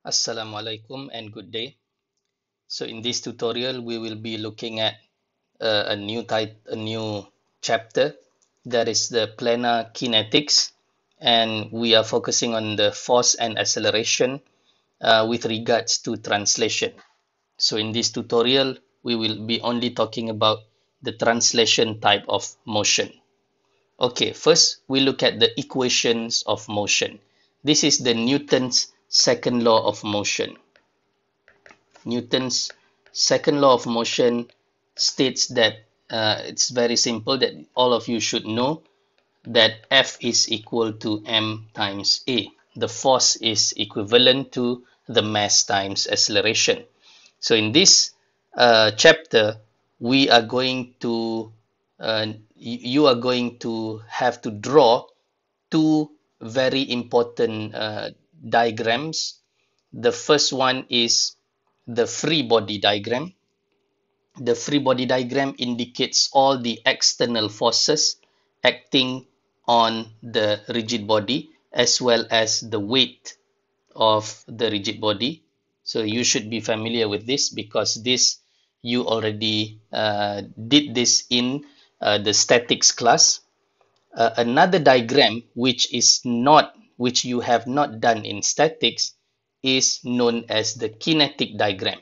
Assalamualaikum and good day. So in this tutorial, we will be looking at a new chapter, that is the planar kinetics, and we are focusing on the force and acceleration with regards to translation. So in this tutorial, we will be only talking about the translation type of motion. Okay, first we look at the equations of motion. This is the Newton's second law of motion. Newton's second law of motion states that it's very simple, that all of you should know that F is equal to m times A. The force is equivalent to the mass times acceleration. So in this chapter, we are going to you are going to have to draw two very important diagrams. The first one is the free body diagram. The free body diagram indicates all the external forces acting on the rigid body as well as the weight of the rigid body. So you should be familiar with this because this you already did this in the statics class. Another diagram which you have not done in statics is known as the kinetic diagram.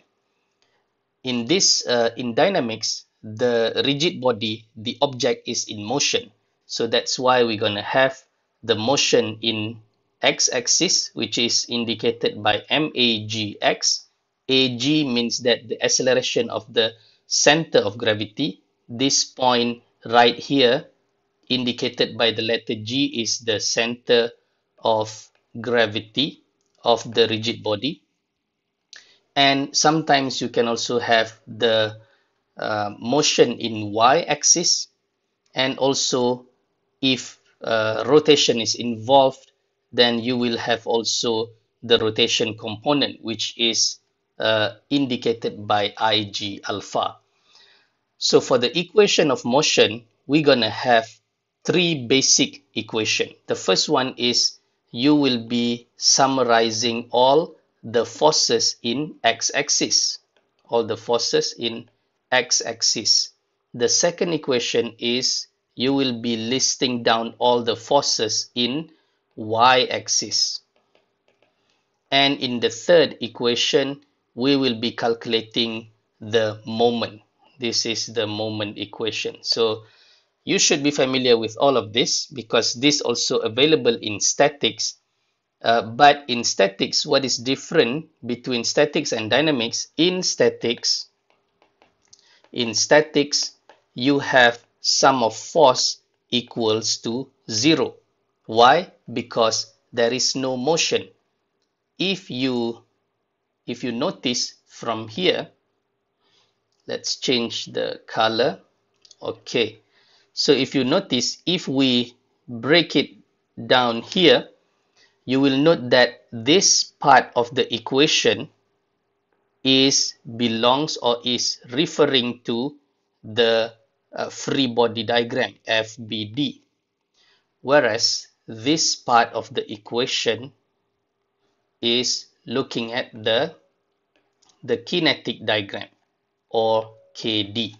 In this in dynamics, the rigid body, the object is in motion, so that's why we're going to have the motion in x-axis, which is indicated by magx. Ag means that the acceleration of the center of gravity. This point right here, indicated by the letter G, is the center of gravity of the rigid body. And sometimes you can also have the motion in y-axis, and also if rotation is involved, then you will have also the rotation component, which is indicated by ig alpha. So for the equation of motion, we're going to have three basic equations. The first one is you will be summarizing all the forces in x-axis. All the forces in x-axis. The second equation is you will be listing down all the forces in y-axis. And in the third equation, we will be calculating the moment. This is the moment equation. So you should be familiar with all of this because this also available in statics. But in statics, what is different between statics and dynamics? In statics, you have sum of force equals to 0. Why? Because there is no motion. If you notice from here, let's change the color. Okay, so if you notice, if we break it down here, you will note that this part of the equation belongs or is referring to the free body diagram, FBD, whereas this part of the equation is looking at the kinetic diagram, or KD.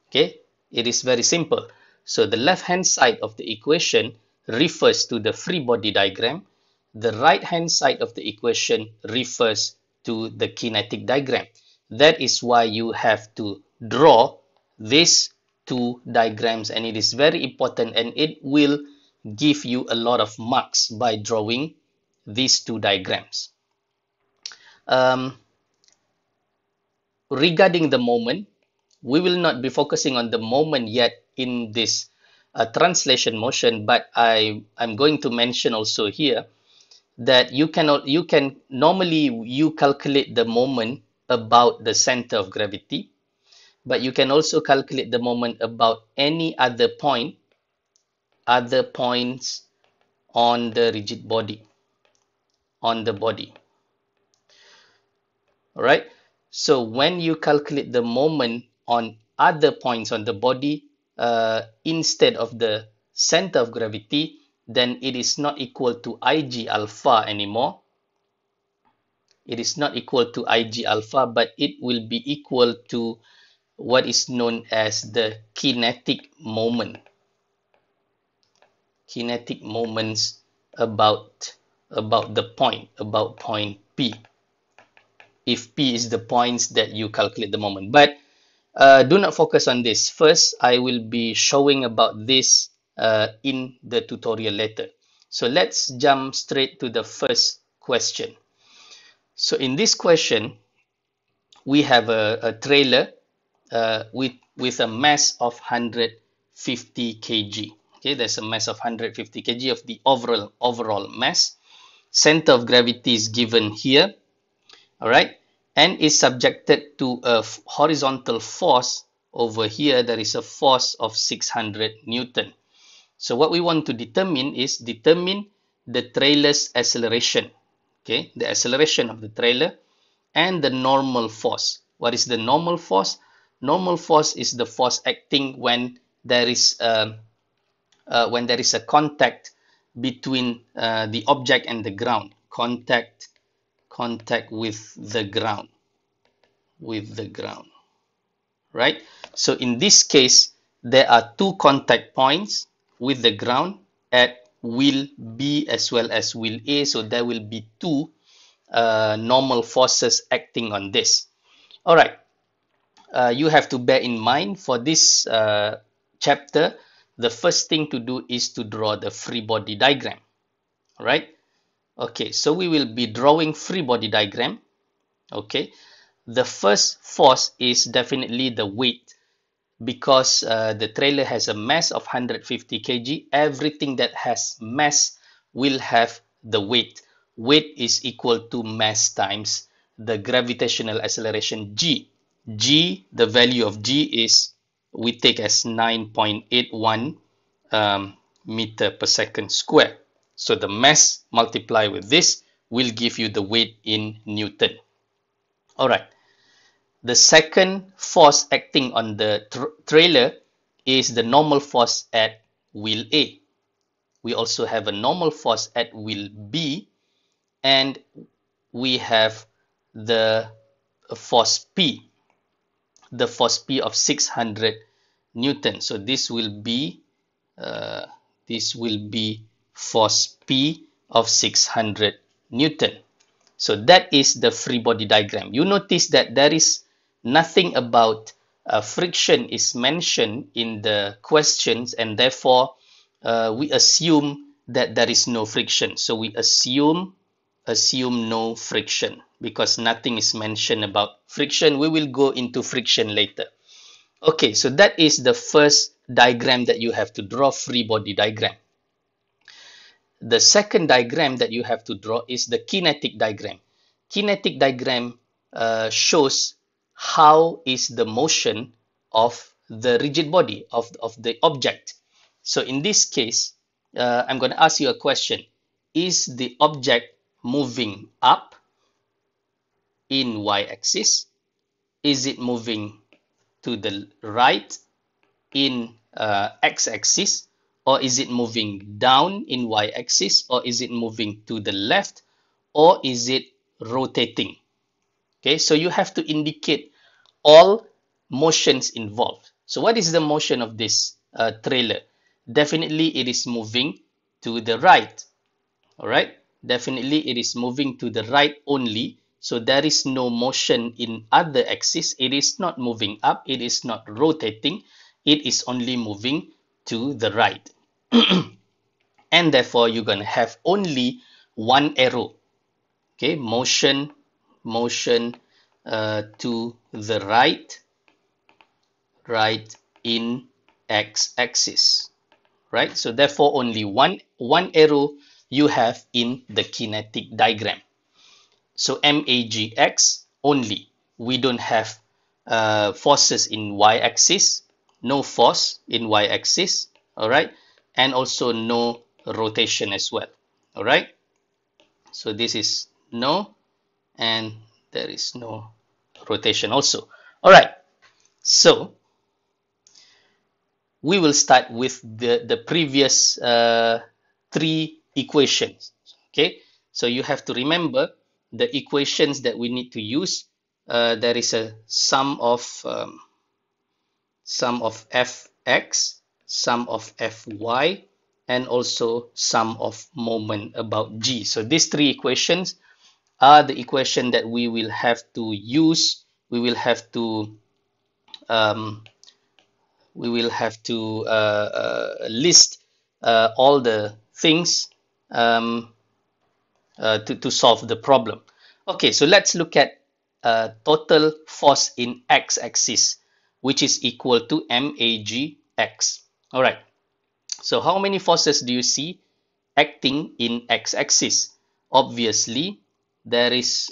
Okay, it is very simple. So the left hand side of the equation refers to the free body diagram. The right hand side of the equation refers to the kinetic diagram. That is why you have to draw these two diagrams, and it is very important, and it will give you a lot of marks by drawing these two diagrams. Regarding the moment, we will not be focusing on the moment yet in this translation motion, but I'm going to mention also here that you can normally you calculate the moment about the center of gravity, but you can also calculate the moment about any other points on the rigid body, on the body. All right. So when you calculate the moment on other points on the body, instead of the center of gravity, then it is not equal to Ig alpha anymore. It is not equal to Ig alpha, but it will be equal to what is known as the kinetic moment. Kinetic moments about point P. If P is the points that you calculate the moment. But do not focus on this. First, I will be showing about this in the tutorial later. So let's jump straight to the first question. So in this question, we have a trailer with a mass of 150 kg. Okay, there's a mass of 150 kg of the overall mass. Center of gravity is given here. All right, and is subjected to a horizontal force over here. There is a force of 600 Newton. So what we want to determine is the trailer's acceleration. Okay, the acceleration of the trailer and the normal force. What is the normal force? Normal force is the force acting when there is a contact between the object and the ground. Contact with the ground. Right? So in this case, there are two contact points with the ground at wheel B as well as wheel A. So there will be two normal forces acting on this. All right. You have to bear in mind for this chapter, the first thing to do is to draw the free body diagram. All right. Okay. So we will be drawing free body diagram. Okay. The first force is definitely the weight, because the trailer has a mass of 150 kg. Everything that has mass will have the weight. Weight is equal to mass times the gravitational acceleration g. G, the value of g is, we take as 9.81 meter per second square. So the mass multiplied with this will give you the weight in Newton. All right. The second force acting on the trailer is the normal force at wheel A. We also have a normal force at wheel B, and we have the force P, the force P of 600 Newton. So this will be force P of 600 Newton. So that is the free body diagram. You notice that there is nothing about friction is mentioned in the questions, and therefore we assume that there is no friction. So we assume no friction because nothing is mentioned about friction. We will go into friction later. Okay, so that is the first diagram that you have to draw, free body diagram. The second diagram that you have to draw is the kinetic diagram. Kinetic diagram shows how is the motion of the rigid body of the object. So in this case, I'm going to ask you a question. Is the object moving up in y-axis? Is it moving to the right in x-axis? Or is it moving down in y-axis? Or is it moving to the left? Or is it rotating? Okay, so you have to indicate all motions involved. So what is the motion of this trailer? Definitely it is moving to the right. All right, definitely it is moving to the right only. So there is no motion in other axis. It is not moving up. It is not rotating. It is only moving to the right. And therefore, you're going to have only one arrow. Okay, motion to the right in x-axis. Right? So therefore, only one arrow you have in the kinetic diagram. So MAGX only. We don't have forces in y-axis, no force in y-axis, all right, and also no rotation as well, all right. So this is no, and there is no rotation also. All right, so we will start with the previous three equations. Okay, so you have to remember the equations that we need to use, there is a sum of fx, sum of fy, and also sum of moment about g. So these three equations are the equation that we will have to use. We will have to um, list all the things um, to solve the problem. Okay, so let's look at total force in x-axis, which is equal to magx. All right, so how many forces do you see acting in x-axis? Obviously, there is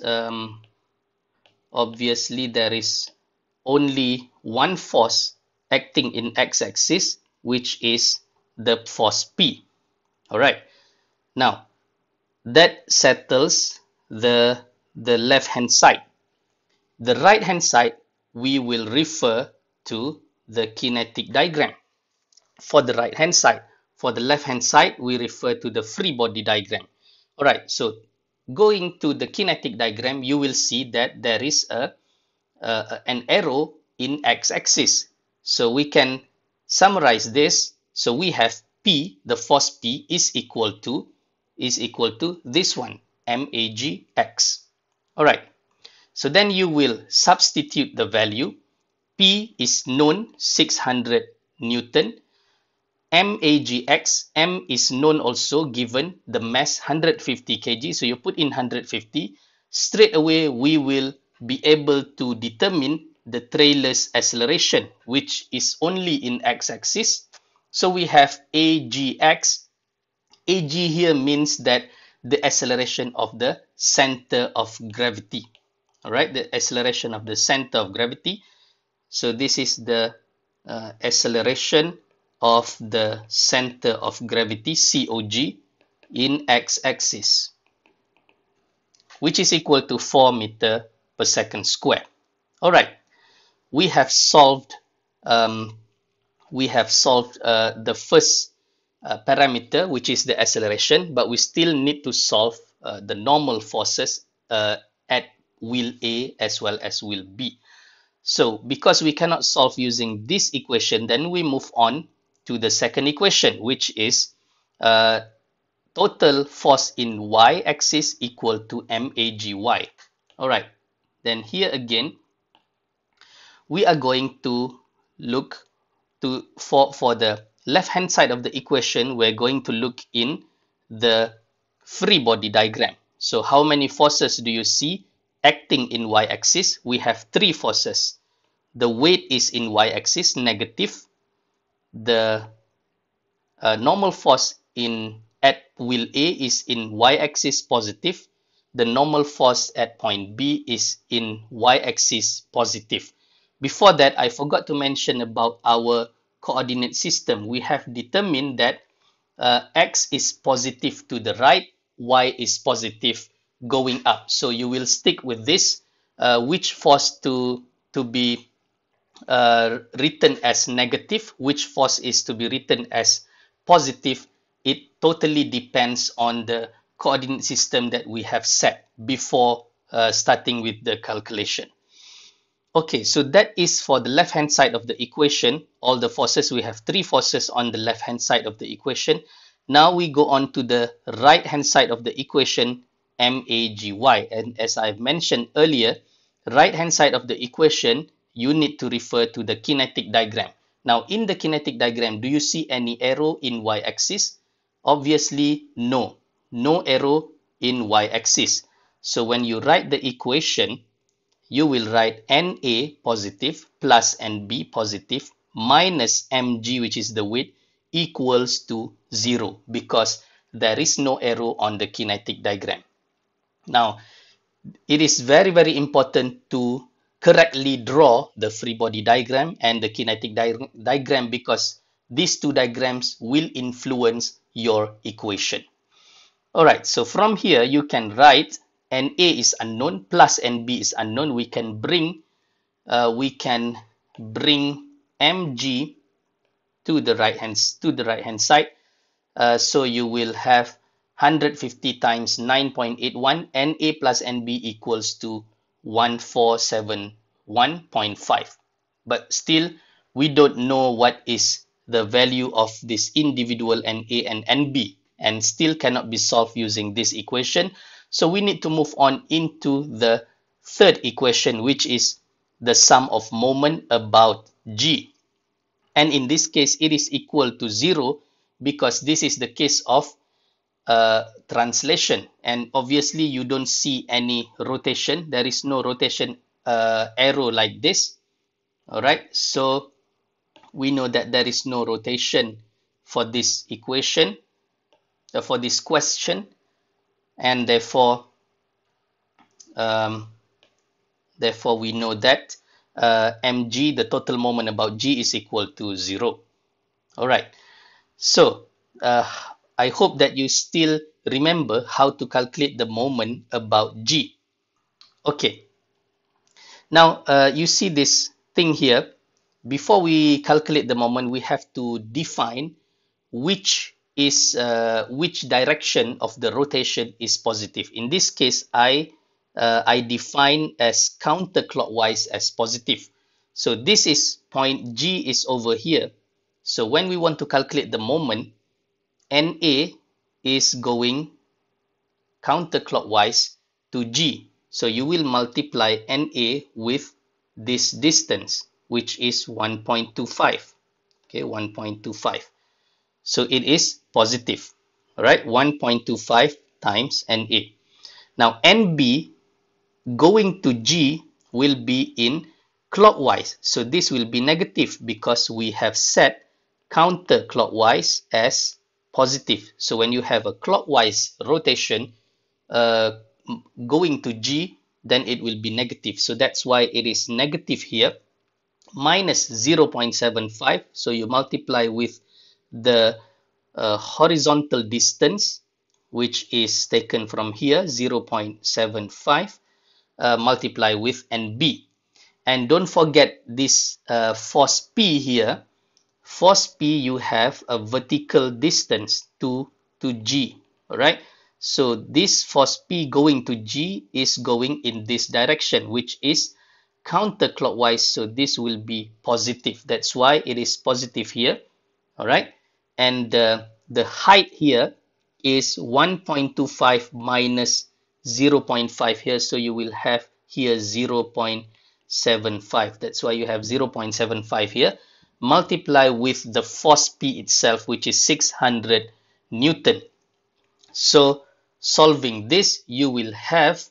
only one force acting in x-axis, which is the force P. All right, now that settles the left hand side. The right hand side, we will refer to the kinetic diagram for the right hand side. For the left hand side, we refer to the free body diagram. All right, so going to the kinetic diagram, you will see that there is an arrow in x-axis. So we can summarize this. So we have P, the force P is equal to this one, magx. All right, so then you will substitute the value. P is known, 600 Newton. magx, m is known also, given the mass 150 kg. So you put in 150. Straight away, we will be able to determine the trailer's acceleration, which is only in x-axis. So we have agx. Ag here means that the acceleration of the center of gravity. All right, the acceleration of the center of gravity. So this is the acceleration of the center of gravity, COG, in x-axis, which is equal to 4 meter per second square. All right, we have solved the first parameter, which is the acceleration, but we still need to solve the normal forces at wheel A as well as wheel B. So because we cannot solve using this equation, then we move on to the second equation, which is total force in y-axis equal to magy. All right, then here again, we are going to look for the left hand side of the equation. We're going to look in the free body diagram. So how many forces do you see acting in y-axis? We have three forces. The weight is in y-axis, negative. The normal force at wheel A is in y-axis, positive. The normal force at point B is in y-axis, positive. Before that, I forgot to mention about our coordinate system. We have determined that x is positive to the right, y is positive going up. So you will stick with this. Which force to be written as negative, which force is to be written as positive, it totally depends on the coordinate system that we have set before starting with the calculation. Okay, so that is for the left hand side of the equation. All the forces, we have three forces on the left hand side of the equation. Now we go on to the right hand side of the equation, magy. And as I've mentioned earlier, right hand side of the equation, you need to refer to the kinetic diagram. Now in the kinetic diagram, do you see any arrow in y-axis? Obviously no arrow in y-axis. So when you write the equation, you will write Na positive plus Nb positive minus Mg, which is the weight, equals to 0, because there is no arrow on the kinetic diagram. Now, it is very, very important to correctly draw the free body diagram and the kinetic diagram, because these two diagrams will influence your equation. All right, so from here you can write Na is unknown plus Nb is unknown. We can bring Mg to the right hand side. So you will have 150 times 9.81, NA plus NB equals to 1471.5. But still, we don't know what is the value of this individual NA and NB, and still cannot be solved using this equation. So we need to move on into the third equation, which is the sum of moment about G. And in this case, it is equal to 0 because this is the case of translation. And obviously, you don't see any rotation. There is no rotation arrow like this. All right. So we know that there is no rotation for this equation, for this question. And therefore, we know that mg, the total moment about G, is equal to 0. All right. So I hope that you still remember how to calculate the moment about G. Okay. Now, you see this thing here. Before we calculate the moment, we have to define which direction of the rotation is positive. In this case, I define as counterclockwise as positive. So this is point G is over here. So when we want to calculate the moment, NA is going counterclockwise to G. So you will multiply NA with this distance, which is 1.25. Okay, 1.25. So it is positive. All right, 1.25 times NA. Now NB going to G will be in clockwise. So this will be negative because we have set counterclockwise as positive. So when you have a clockwise rotation going to G, then it will be negative. So that's why it is negative here, minus 0.75. So you multiply with the horizontal distance, which is taken from here, 0.75, multiply with NB. And don't forget this force P here. Force P, you have a vertical distance to G. All right. So this force P going to G is going in this direction, which is counterclockwise. So this will be positive. That's why it is positive here. All right. And the height here is 1.25 minus 0.5 here. So you will have here 0.75. That's why you have 0.75 here. Multiply with the force P itself, which is 600 Newton. So solving this, you will have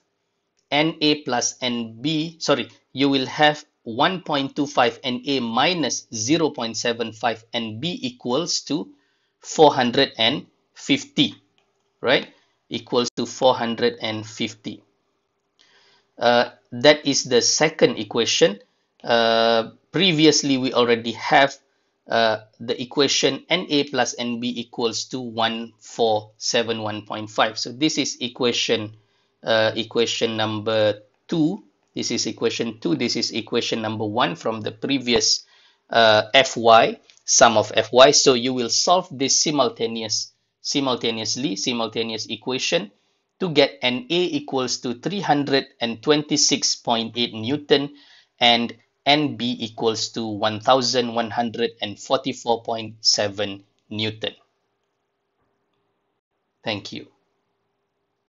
NA plus NB, sorry, you will have 1.25 NA minus 0.75 NB equals to 450, right? Equals to 450. That is the second equation. Previously, we already have the equation NA plus NB equals to 1471.5. So this is equation number 2. This is equation 2. This is equation number 1 from the previous Fy, sum of Fy. So you will solve this simultaneous equation to get NA equals to 326.8 Newton and NB equals to 1144.7 Newton. Thank you.